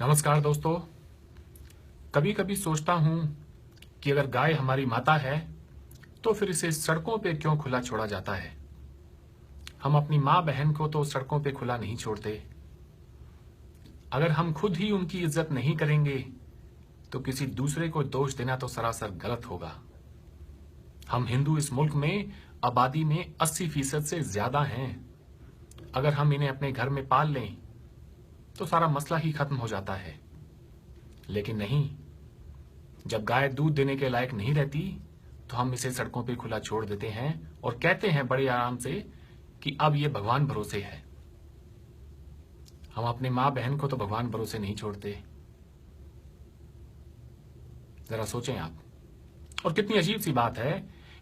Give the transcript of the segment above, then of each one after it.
नमस्कार दोस्तों। कभी कभी सोचता हूं कि अगर गाय हमारी माता है तो फिर इसे सड़कों पे क्यों खुला छोड़ा जाता है। हम अपनी माँ बहन को तो सड़कों पे खुला नहीं छोड़ते। अगर हम खुद ही उनकी इज्जत नहीं करेंगे तो किसी दूसरे को दोष देना तो सरासर गलत होगा। हम हिंदू इस मुल्क में आबादी में 80% से ज्यादा हैं। अगर हम इन्हें अपने घर में पाल लें तो सारा मसला ही खत्म हो जाता है। लेकिन नहीं, जब गाय दूध देने के लायक नहीं रहती तो हम इसे सड़कों पे खुला छोड़ देते हैं और कहते हैं बड़े आराम से कि अब ये भगवान भरोसे है। हम अपने माँ बहन को तो भगवान भरोसे नहीं छोड़ते। जरा सोचें आप। और कितनी अजीब सी बात है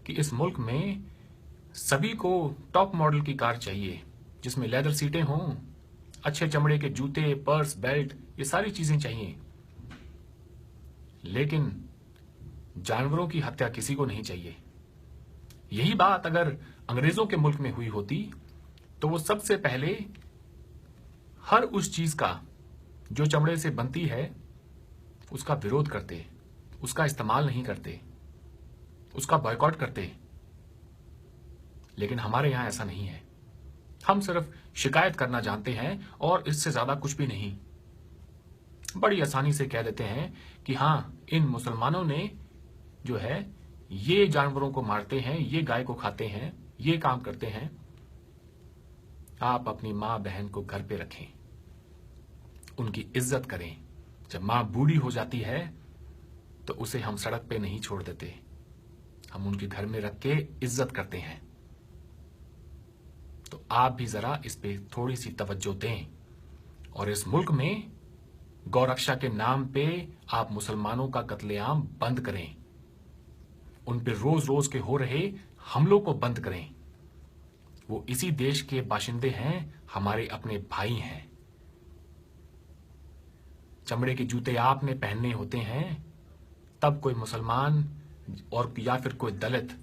कि इस मुल्क में सभी को टॉप मॉडल की कार चाहिए जिसमें लेदर सीटें हों, अच्छे चमड़े के जूते, पर्स, बेल्ट, ये सारी चीजें चाहिए। लेकिन जानवरों की हत्या किसी को नहीं चाहिए। यही बात अगर अंग्रेजों के मुल्क में हुई होती तो वो सबसे पहले हर उस चीज का जो चमड़े से बनती है उसका विरोध करते, उसका इस्तेमाल नहीं करते, उसका बॉयकॉट करते। लेकिन हमारे यहां ऐसा नहीं है। हम सिर्फ शिकायत करना जानते हैं और इससे ज्यादा कुछ भी नहीं। बड़ी आसानी से कह देते हैं कि हां, इन मुसलमानों ने जो है ये जानवरों को मारते हैं, ये गाय को खाते हैं, ये काम करते हैं। आप अपनी मां बहन को घर पे रखें, उनकी इज्जत करें। जब मां बूढ़ी हो जाती है तो उसे हम सड़क पे नहीं छोड़ देते, हम उनके घर में रख के इज्जत करते हैं। तो आप भी जरा इस पे थोड़ी सी तवज्जो दें और इस मुल्क में गौरक्षा के नाम पे आप मुसलमानों का कत्लेआम बंद करें। उन पे रोज रोज के हो रहे हमलों को बंद करें। वो इसी देश के बाशिंदे हैं, हमारे अपने भाई हैं। चमड़े के जूते आपने पहनने होते हैं तब कोई मुसलमान और या फिर कोई दलित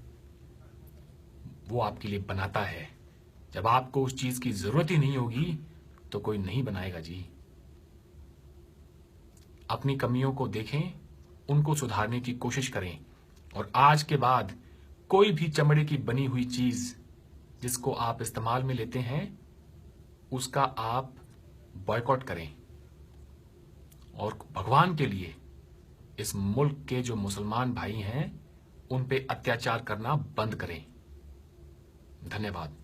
वो आपके लिए बनाता है। जब आपको उस चीज की जरूरत ही नहीं होगी तो कोई नहीं बनाएगा जी। अपनी कमियों को देखें, उनको सुधारने की कोशिश करें और आज के बाद कोई भी चमड़े की बनी हुई चीज जिसको आप इस्तेमाल में लेते हैं उसका आप बॉयकॉट करें और भगवान के लिए इस मुल्क के जो मुसलमान भाई हैं उन पे अत्याचार करना बंद करें। धन्यवाद।